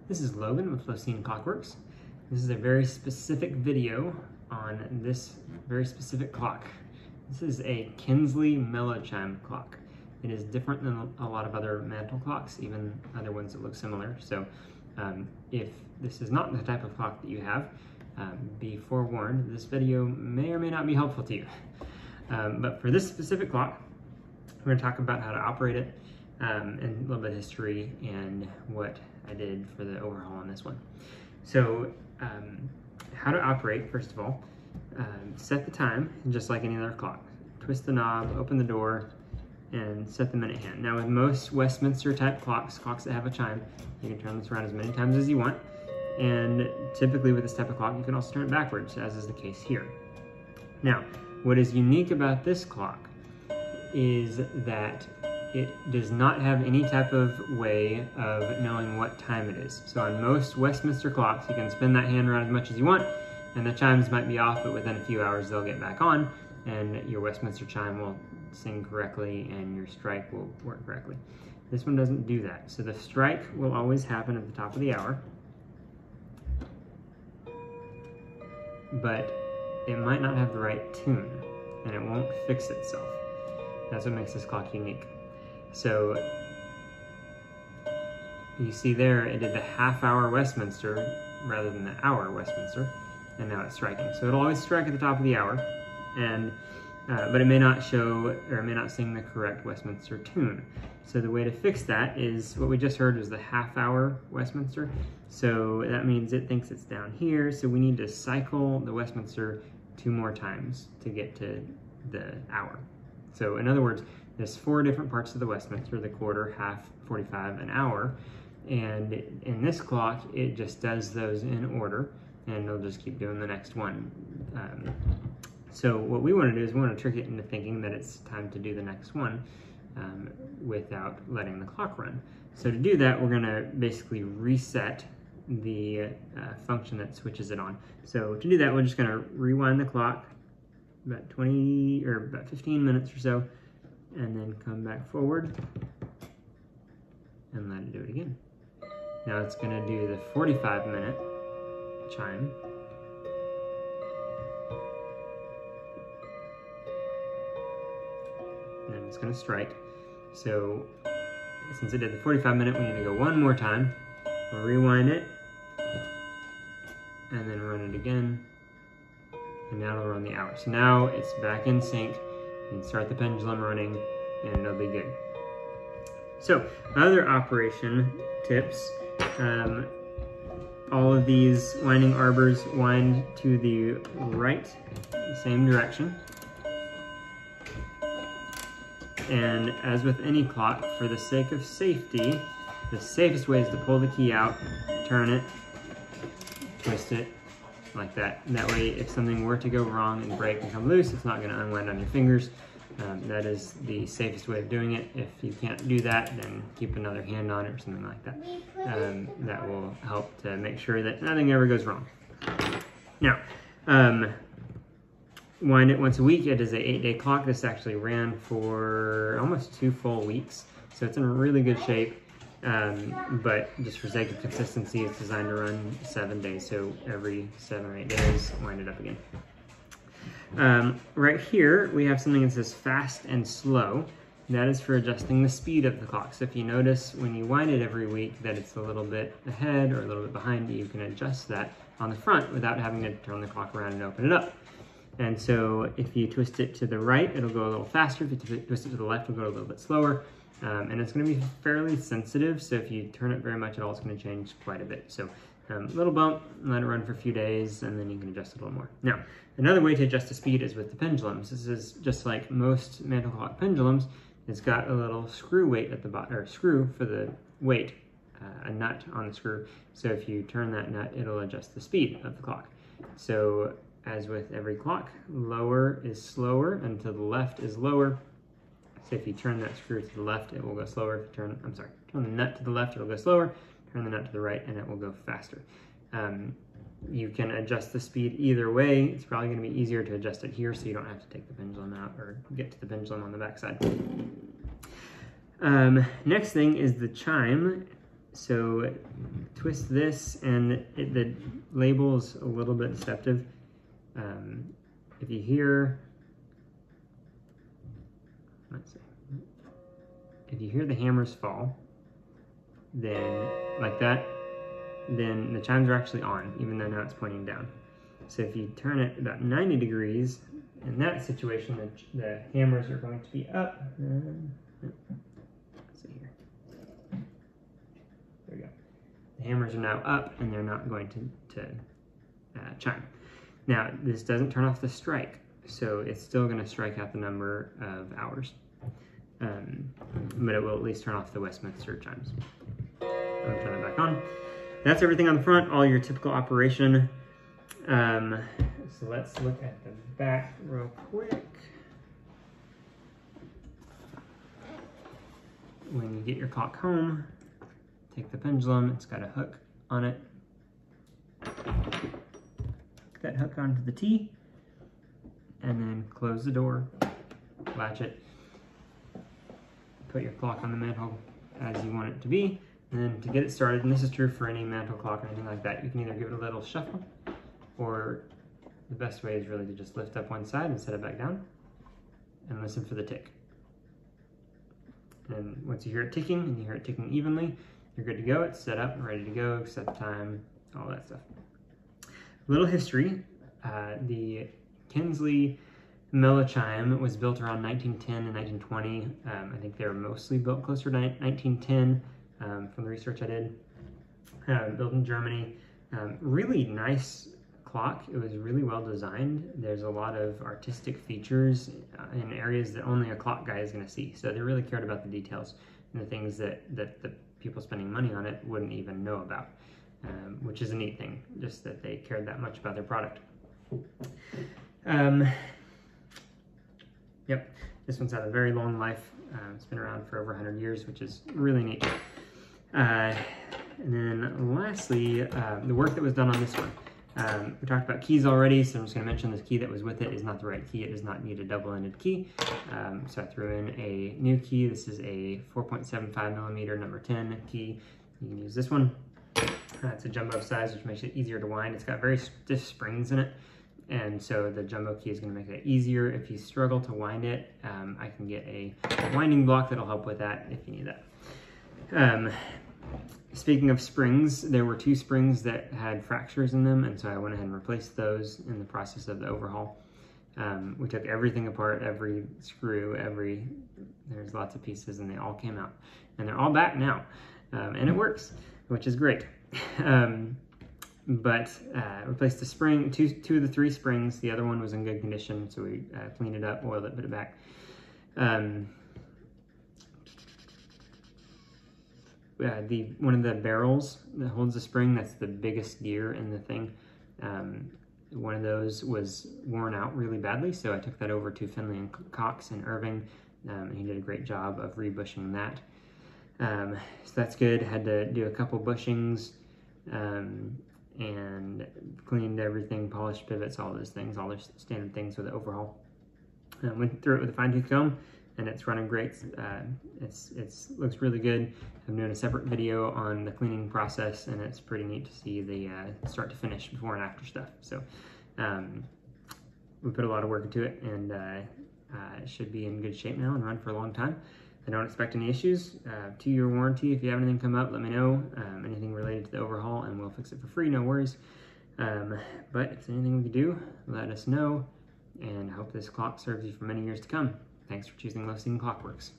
This is Logan with Flowscene Clockworks. This is a very specific video on this very specific clock. This is a Kienzle Mellochime clock. It is different than a lot of other mantle clocks, even other ones that look similar. So if this is not the type of clock that you have, be forewarned, this video may or may not be helpful to you. But for this specific clock, we're going to talk about how to operate it, and a little bit of history and what I did for the overhaul on this one. So how to operate, first of all, set the time just like any other clock. Twist the knob, open the door, and set the minute hand. Now with most Westminster type clocks that have a chime, you can turn this around as many times as you want. And typically with this type of clock, you can also turn it backwards, as is the case here. Now, what is unique about this clock is that it does not have any type of way of knowing what time it is. So on most Westminster clocks, you can spin that hand around as much as you want, and the chimes might be off, but within a few hours they'll get back on, and your Westminster chime will sing correctly and your strike will work correctly. This one doesn't do that. So the strike will always happen at the top of the hour, but it might not have the right tune, and it won't fix itself. That's what makes this clock unique. So you see there, it did the half-hour Westminster rather than the hour Westminster, and now it's striking. So it'll always strike at the top of the hour, and but it may not show, or it may not sing the correct Westminster tune. So the way to fix that is, what we just heard was the half-hour Westminster. So that means it thinks it's down here, so we need to cycle the Westminster 2 more times to get to the hour. So in other words, there's 4 different parts of the Westminster: the quarter, half, 45, and hour. And in this clock, it just does those in order, and it'll just keep doing the next one. So what we want to do is we want to trick it into thinking that it's time to do the next one without letting the clock run. So to do that, we're going to basically reset the function that switches it on. So to do that, we're just going to rewind the clock about 20 or about 15 minutes or so, and then come back forward and let it do it again. Now it's going to do the 45-minute chime. And then it's going to strike. So since it did the 45-minute, we need to go one more time. We'll rewind it, and then run it again. And now it'll run the hour. So now it's back in sync. You can start the pendulum running, and it'll be good. So other operation tips. All of these winding arbors wind to the right, the same direction. And as with any clock, for the sake of safety, the safest way is to pull the key out, turn it, twist it, like that. And that way, if something were to go wrong and break and come loose, it's not going to unwind on your fingers. That is the safest way of doing it. If you can't do that, then keep another hand on it or something like that. That will help to make sure that nothing ever goes wrong. Now, wind it once a week. It is an 8-day clock. This actually ran for almost 2 full weeks, so it's in really good shape. But just for sake of consistency, it's designed to run 7 days, so every 7 or 8 days, wind it up again. Right here, we have something that says fast and slow. That is for adjusting the speed of the clock. So if you notice when you wind it every week that it's a little bit ahead or a little bit behind, you can adjust that on the front without having to turn the clock around and open it up. And so if you twist it to the right, it'll go a little faster. If you twist it to the left, it'll go a little bit slower. And it's going to be fairly sensitive, so if you turn it very much at all, it's going to change quite a bit. So little bump, let it run for a few days, and then you can adjust it a little more. Now, another way to adjust the speed is with the pendulums. This is just like most mantle clock pendulums. It's got a little screw weight at the bottom, or screw for the weight, a nut on the screw. So if you turn that nut, it'll adjust the speed of the clock. So as with every clock, lower is slower, and to the left is lower. So if you turn that screw to the left, it will go slower. If you turn the nut to the left, it'll go slower. Turn the nut to the right, and it will go faster. You can adjust the speed either way. It's probably going to be easier to adjust it here, so you don't have to take the pendulum out or get to the pendulum on the back side. Next thing is the chime. So twist this, and the label's a little bit deceptive. If you hear, let's see, if you hear the hammers fall, then like that, then the chimes are actually on, even though now it's pointing down. So if you turn it about 90 degrees, in that situation, the hammers are going to be up. Let's see here. There we go. The hammers are now up, and they're not going to chime. Now, this doesn't turn off the strike, so it's still going to strike out the number of hours. But it will at least turn off the Westminster chimes. I'll turn it back on. That's everything on the front, all your typical operation. So let's look at the back real quick. When you get your clock home, take the pendulum, it's got a hook on it. Hook that hook onto the T, and then close the door, latch it, put your clock on the mantle as you want it to be, and then to get it started, and this is true for any mantle clock or anything like that, you can either give it a little shuffle, or the best way is really to just lift up one side and set it back down, and listen for the tick. And once you hear it ticking, and you hear it ticking evenly, you're good to go. It's set up, ready to go, set the time, all that stuff. A little history. The Kienzle Mellochime was built around 1910 and 1920. I think they were mostly built closer to 1910 from the research I did. Built in Germany. Really nice clock. It was really well designed. There's a lot of artistic features in areas that only a clock guy is going to see. So they really cared about the details and the things that the people spending money on it wouldn't even know about, which is a neat thing, just that they cared that much about their product. Yep, this one's had a very long life. It's been around for over 100 years, which is really neat. And then lastly, the work that was done on this one. We talked about keys already, so I'm just going to mention this key that was with it is not the right key. It does not need a double-ended key. So I threw in a new key. This is a 4.75 millimeter number 10 key. You can use this one. It's a jumbo size, which makes it easier to wind. It's got very stiff springs in it, and so the jumbo key is going to make it easier. If you struggle to wind it, I can get a winding block that'll help with that if you need that. Speaking of springs, there were 2 springs that had fractures in them, and so I went ahead and replaced those in the process of the overhaul. We took everything apart, every screw, there's lots of pieces, and they all came out. And they're all back now, and it works, which is great. Replaced the spring, two of the 3 springs. The other one was in good condition, so we cleaned it up, oiled it, put it back. One of the barrels that holds the spring, that's the biggest gear in the thing. One of those was worn out really badly, so I took that over to Finley and Cox in Irving, and he did a great job of rebushing that. So that's good. Had to do a couple bushings, and cleaned everything, polished pivots, all those things, all the standard things with the overhaul. Went through it with a fine-tooth comb, and it's running great. It looks really good. I'm doing a separate video on the cleaning process, and it's pretty neat to see the start to finish, before and after stuff. So we put a lot of work into it, and it should be in good shape now and run for a long time. I don't expect any issues. 2-year warranty. If you have anything come up, let me know. Anything related to the overhaul, and we'll fix it for free, no worries. But if there's anything we can do, let us know, and I hope this clock serves you for many years to come. Thanks for choosing Mellochime Clockworks.